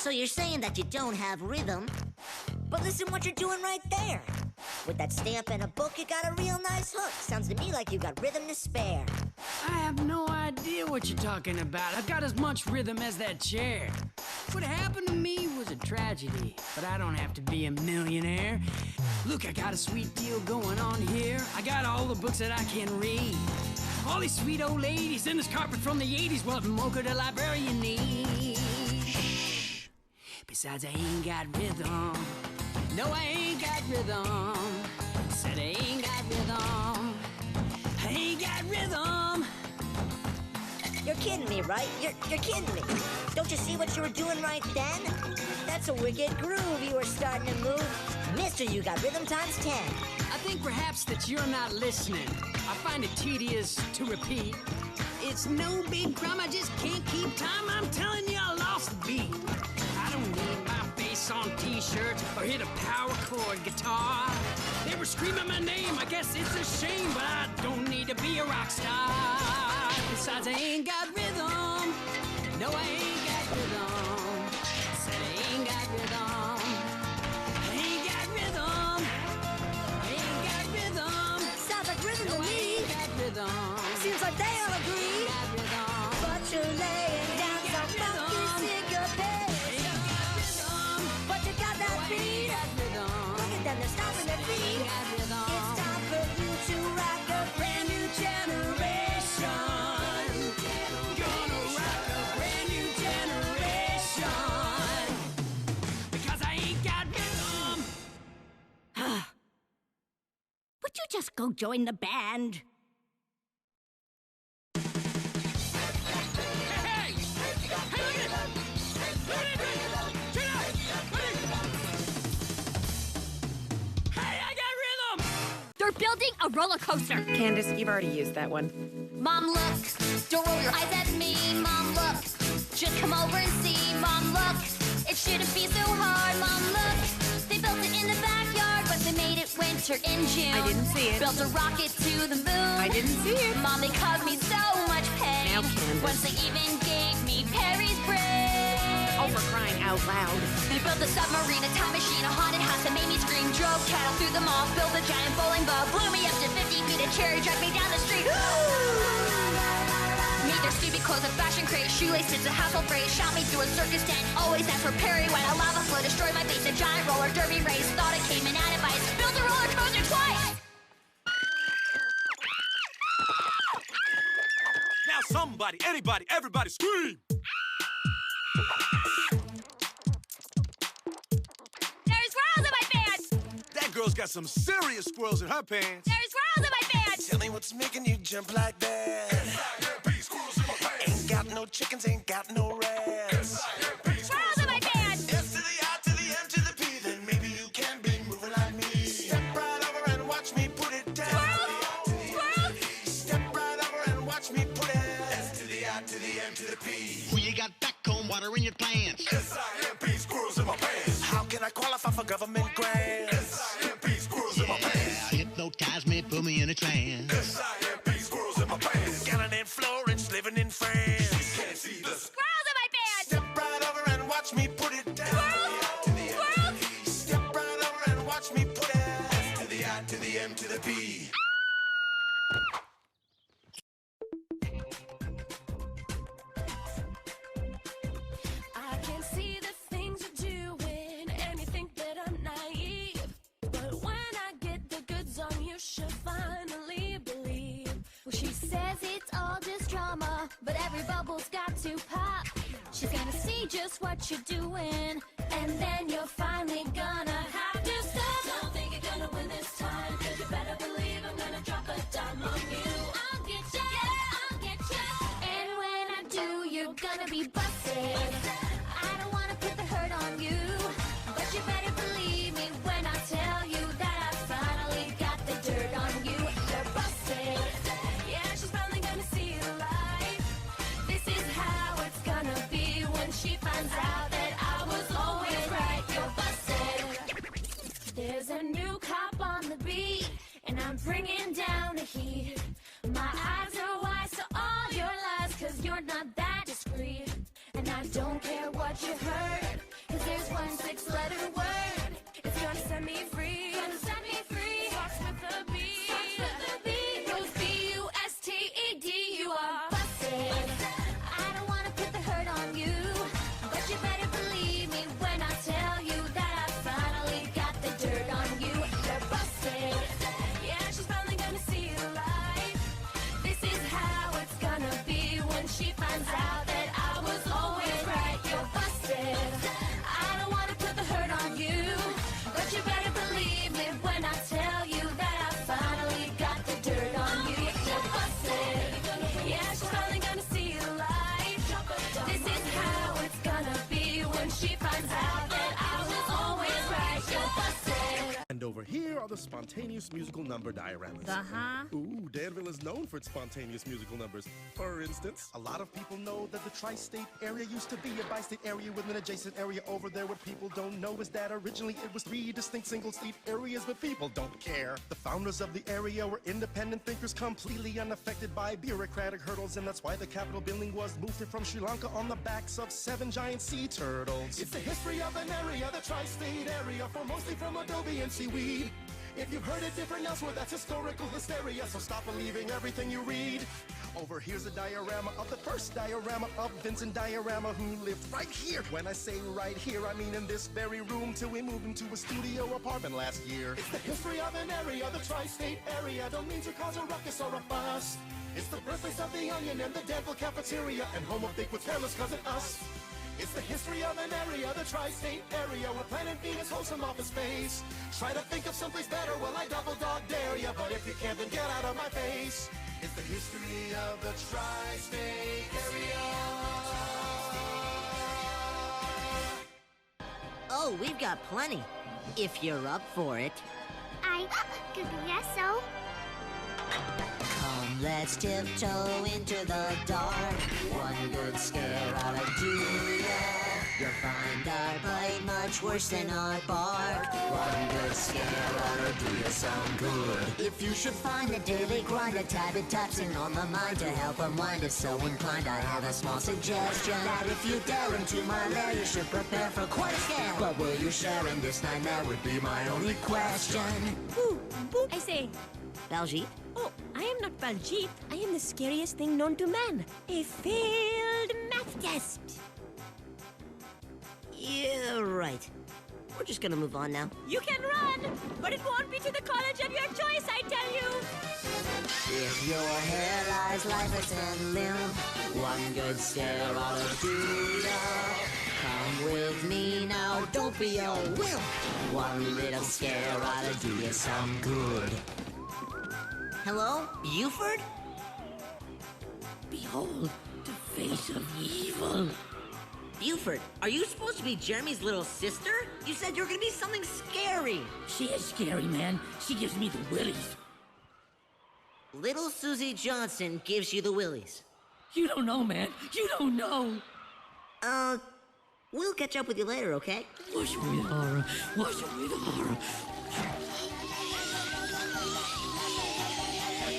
So you're saying that you don't have rhythm? But listen what you're doing right there. With that stamp and a book, you got a real nice hook. Sounds to me like you got rhythm to spare. I have no idea what you're talking about. I've got as much rhythm as that chair. What happened to me was a tragedy, but I don't have to be a millionaire. Look, I got a sweet deal going on here. I got all the books that I can read. All these sweet old ladies in this carpet from the 80s. What mocha the librarian needs. Besides, I ain't got rhythm. No, I ain't got rhythm. Said I ain't got rhythm. I ain't got rhythm. You're kidding me, right? You're kidding me. Don't you see what you were doing right then? That's a wicked groove you were starting to move. Mister, you got rhythm times 10. I think perhaps that you're not listening. I find it tedious to repeat. It's no big crime, I just can't keep time. I'm telling you, I lost the beat. I don't need my face on t-shirts or hit a power chord guitar. They were screaming my name, I guess it's a shame, but I don't need to be a rock star. Besides, I ain't got rhythm. No, I ain't got rhythm. Said I ain't got rhythm. I ain't got rhythm. I ain't got rhythm. Sounds like rhythm No, to I me. ain't got rhythm. Seems like they all agree. Got rhythm. But you're laying down some funky syncopation. Ain't got rhythm. But you got that I beat. ain't got rhythm. Look at them, they're stomping their feet. Ain't got rhythm. It's time for you to rock a brand new generation. Gonna rock a brand new generation. Because I ain't got rhythm. Would you just go join the band? Hey! Hey, look at it! Look at it! Check it out! Hey, I got rhythm! They're building a roller coaster. Candace, you've already used that one. Mom, look. Don't roll your eyes at me. Mom, look. Just come over and see. Mom, look. It shouldn't be so hard. Mom, look. They built it in the backyard, but they made it winter in June. I didn't see it. Built a rocket to the moon. I didn't see it. Mom, they caused me so much pain. Now, Candace. Once they even gave me Perry's brain. Oh, for crying out loud. They built a submarine, a time machine, a haunted house that made me scream. Drove cattle through the mall, built a giant bowling ball, blew me up to 50 feet, a cherry dragged me down the street. Made their stupid clothes a fashion craze, shoelaces a household phrase, shot me through a circus tent, always asked for Perry when a lava flow destroyed my face, a giant roller derby race, thought it came in out of ice, built a roller coaster twice. Now somebody, anybody, everybody scream! There's squirrels in my pants! That girl's got some serious squirrels in her pants. There's squirrels in my pants! Tell me what's making you jump like that. Ain't got no chickens, ain't got no rats. Squirrels in my pants! S to the I to the M to the P, then maybe you can be moving like me. Step right over and watch me put it down. Squirrels! Step right over and watch me put it. S to the I to the M to the P. Who you got back home, water in your pants? S-I-M-P, squirrels in my pants. How can I qualify for government grants? S-I-M-P, squirrels in my pants. Hypnotize me, put me in a trance. S-I-M-P, squirrels in my pants. Gallon in Florence, living in France. You can't see the Squirrels in my pants! Step right over and watch me put it down. Squirrels! Squirrels! Step right over and watch me put it. S to the I to the M to the P. I can see the things you're doing, and you think that I'm naive. But when I get the goods on you, she'll finally believe. Well, she says it's all just drama, but every bubble's got to pop. She's gonna see just what you're doing, and then you're finally gonna have to stop. Don't think you're gonna win this time, 'cause you better believe I'm gonna drop a dime on you. I'll get you, I'll get you. And when I do, you're gonna be busted. I don't wanna put the hurt on you, but you better believe me when I tell you that I finally got the dirt on you. You're busted. Yeah, she's finally gonna see the light. This is how it's gonna be when she finds out that I was always right. You're busted. There's a new cop on the beat, and I'm bringing down the heat. My eyes are wise to all your lies, 'cause you're not that discreet. And I don't care what you heard, 'cause there's one 6-letter word. It's gonna set me free. Gonna set me free. Starts with a B. Starts with a B. Goes B-U-S-T-E-D. You are busted. I don't wanna put the hurt on you, but you better believe me when I tell you that I finally got the dirt on you. You're busted. Yeah, she's finally gonna see the light. This is how it's gonna be when she finds out that I was always right. You're busted. I don't wanna put the hurt on you, but you better believe me when I tell you that I finally got the dirt on you. You're busted. Yeah, she's finally gonna see the light. This is how it's gonna be when she finds out that I was always right. You're busted. And over here are the spontaneous musical number dioramas. Ooh, Danville is known for its spontaneous musical numbers. For instance, a lot of people know that the tri-state area used to be a bi-state area with an adjacent area over there. What people don't know is that originally it was 3 distinct single-state areas, but people don't care. The founders of the area were independent thinkers, completely unaffected by bureaucratic hurdles, and that's why the capital building was moved here from Sri Lanka on the backs of 7 giant sea turtles. It's the history of an area, the tri-state area, for mostly from adobe and seaweed. If you've heard it different elsewhere, that's historical hysteria, so stop believing everything you read. Over here's a diorama of the first diorama of Vincent Diorama, who lived right here. When I say right here, I mean in this very room, till we moved into a studio apartment last year. It's the history of an area, the tri-state area. Don't mean to cause a ruckus or a fuss. It's the birthplace of the Onion and the Danville cafeteria, and home of Bigwood's hairless cousin Us. It's the history of an area, the tri-state area, where planet Venus holds some office space. Try to think of someplace better, well I double dog dare ya, but if you can't, then get out of my face. It's the history of the tri-state area. Oh, we've got plenty. If you're up for it. I guess so. Come, let's tiptoe into the dark. One good scare oughta do ya. You'll find our bite much worse than our bark. One good scare oughta do you some good. If you should find the daily grind a tad bit taxing on the mind to help unwind, if so inclined, I have a small suggestion. That if you dare into my lair, you should prepare for quite a scare. But will you share in this nightmare would be my only question. I say, Baljeet? oh, I am not Baljeet. I am the scariest thing known to man. A failed math test. Yeah, right. We're just gonna move on now. You can run, but it won't be to the college of your choice, I tell you. If your hair lies lifeless and limp, one good scare oughta do ya. Come with me now, don't be a wimp. One little scare oughta do you some good. Hello, Buford? Behold the face of evil. Buford, are you supposed to be Jeremy's little sister? You said you were gonna be something scary. She is scary, man. She gives me the willies. Little Susie Johnson gives you the willies. You don't know, man. You don't know. We'll catch up with you later, okay? Wash me with horror. Wash me with horror.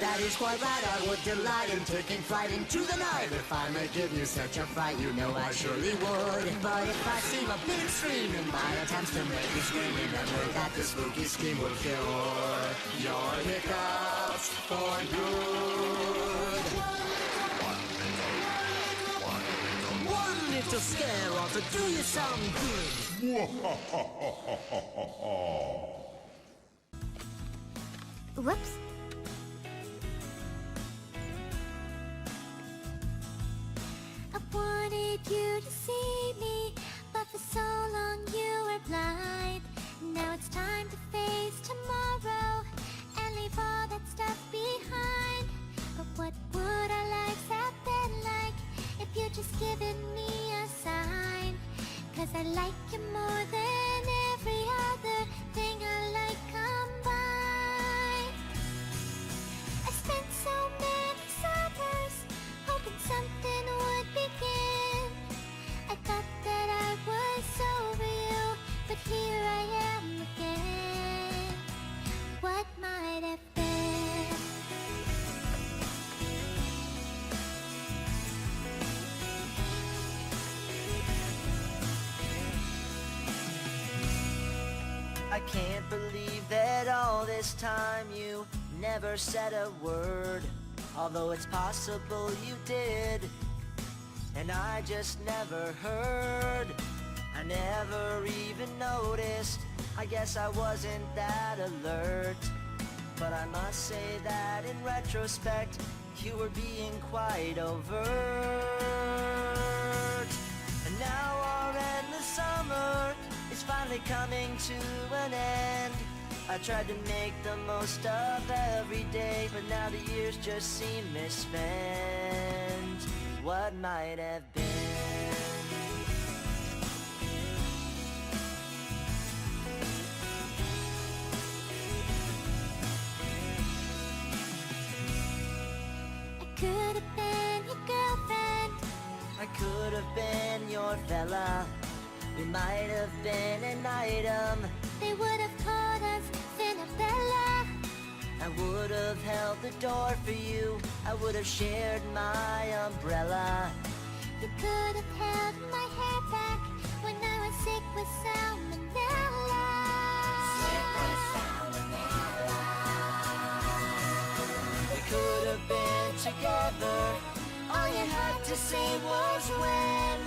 That is quite right, I would delight in taking flight into the night. If I may give you such a fright, you know I surely would. But if I seem a bit extreme in my attempts to make you scream, remember that the spooky scheme will cure your hiccups for good. One little scare ought to do you some good. Whoops. I wanted you to see me, but for so long you were blind. Now it's time to face tomorrow and leave all that stuff behind. But what would our lives have been like if you'd just given me a sign? 'Cause I like you more than every other thing I like combined. I spent so many summers hoping something would begin. I thought that I was over you, but here I am again. What might have been? I can't believe that all this time you never said a word. Although it's possible you did, and I just never heard. I never even noticed. I guess I wasn't that alert. But I must say that in retrospect, you were being quite overt. And now our endless summer is finally coming to an end. I tried to make the most of every day, but now the years just seem misspent. What might have been? Could have been your girlfriend. I could have been your fella. We might have been an item. They would have called us Cinderella. I would have held the door for you. I would have shared my umbrella. You could have held my hair back when I was sick with salmonella. Sick with salmonella. We could have been together. All you had to say was when.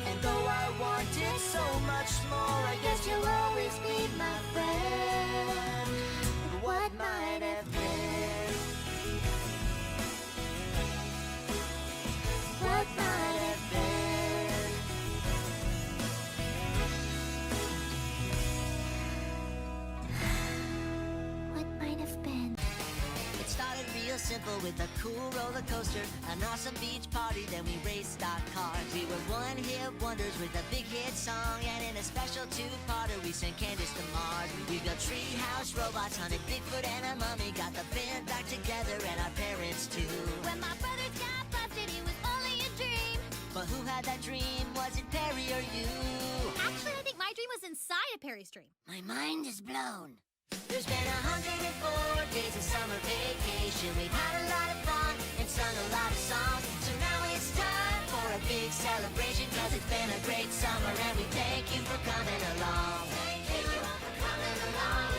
And though I wanted so much more, I guess you'll always be my friend. What might have been? What might have been? What might have been? It started real simple with a cool roller coaster, an awesome beach party, then we raced stock cars. We were one-hit wonders with a big hit song, and in a special two-parter we sent Candace to Mars. We built treehouse robots, hunted Bigfoot and a mummy, got the band back together and our parents too. When my brothers got busted, it was only a dream. But who had that dream? Was it Perry or you? Actually, I think my dream was inside a Perry's dream. My mind is blown. There's been 104 days of summer vacation. We've had a lot of fun and sung a lot of songs. So now it's time for a big celebration, 'cause it's been a great summer and we thank you for coming along. Thank you for coming along.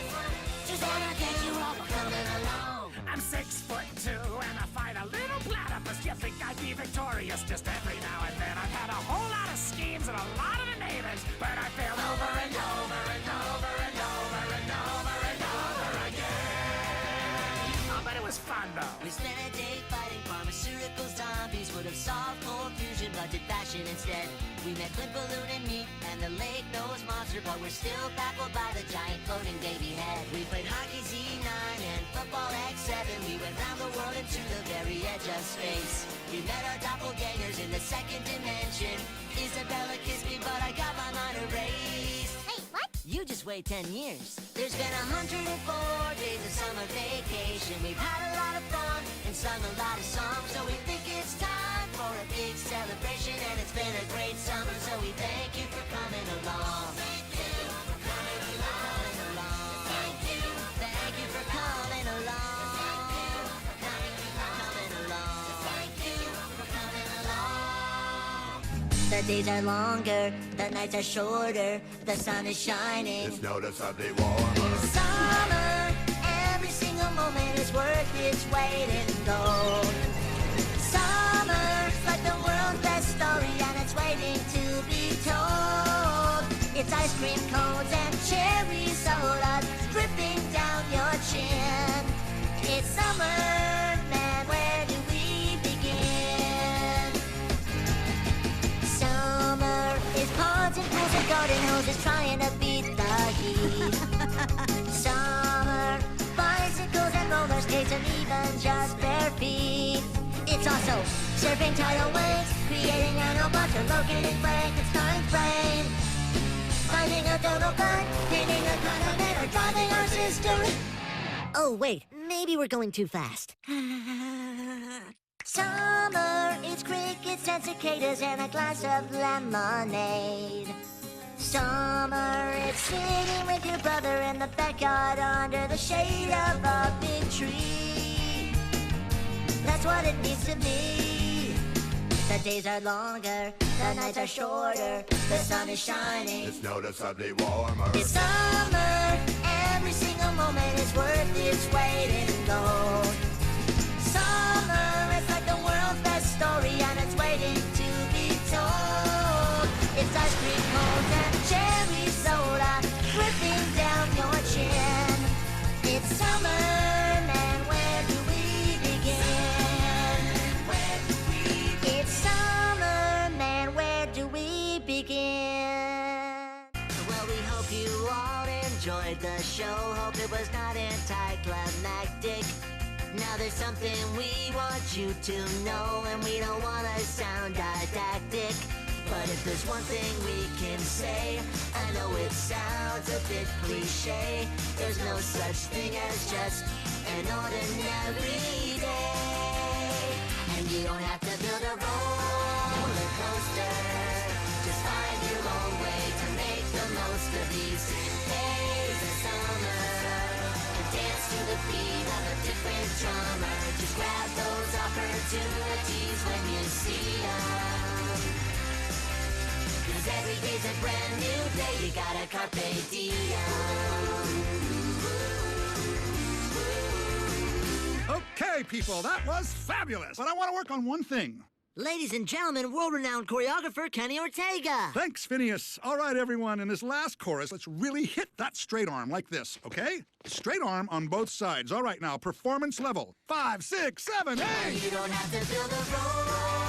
Just wanna thank you all for coming along. I'm 6'2" and I fight a little platypus. You think I'd be victorious just every now and then. I've had a whole lot of schemes and a lot of enablers, but I failed over and over and over and over and over and over again. Oh, but it was fun though. We spent a day fighting pharmaceutical zombies. Would have solved cold fusion, but did fashion instead. We met Clint Balloon and me and the Lake Nose Monster, but we're still baffled by the giant floating baby head. We played hockey Z9 and football X7. We went round the world and to the very edge of space. We met our doppelgangers in the second dimension. Isabella kissed me, but I got my mind erased. Wait, what? You just wait 10 years. There's been 104 days of summer vacation. We've had a lot of fun and sung a lot of songs. So we think it's time for a big celebration. And it's been a great summer, so we thank you for coming along. Thank you for coming along. Thank you. Thank you for coming along. Thank you for coming along. Thank you for coming along. The days are longer, the nights are shorter, the sun is shining. It's noticeably warmer. Summer, every single moment is worth its weight in gold. Summer's like the world's best story and it's waiting to be told. It's ice cream cones and cherry soda dripping down your chin. It's summer, man, where do we begin? Summer is ponds and pools and garden hoses trying to beat the heat. Summer, bicycles and roller skates and even just bare feet. It's also surfing tidal waves, creating an bunch of locating Frankenstein's brain. Finding a dodo bird, painting a continent, or driving our sister. Oh wait, maybe we're going too fast. Summer, it's crickets and cicadas and a glass of lemonade. Summer, it's sitting with your brother in the backyard under the shade of a big tree. That's what it means to me. The days are longer, the nights are shorter, the sun is shining. It's noticeably warmer. It's summer, every single moment is worth its weight in gold. Summer is like the world's best story and it's waiting to be told. It's ice cream cones and cherry soda dripping down your chin. It's summer, man, where do we begin? It's summer, man, where do we begin? Well, we hope you all enjoyed the show. Hope it was not anticlimactic. Now there's something we want you to know, and we don't want to sound didactic. But if there's one thing we can say, I know it sounds a bit cliche, there's no such thing as just an ordinary day. And you don't have to build a roller coaster, just find your own way to make the most of these days of summer. And dance to the beat of a different drummer. Just grab those opportunities when you see them. Cause every day's a brand new day, you gotta carpe diem. Okay, people, that was fabulous. But I want to work on one thing. Ladies and gentlemen, world-renowned choreographer Kenny Ortega. Thanks, Phineas. All right, everyone, in this last chorus, let's really hit that straight arm like this, okay? Straight arm on both sides. All right, now, performance level. 5, 6, 7, 8. You don't have to build a roll.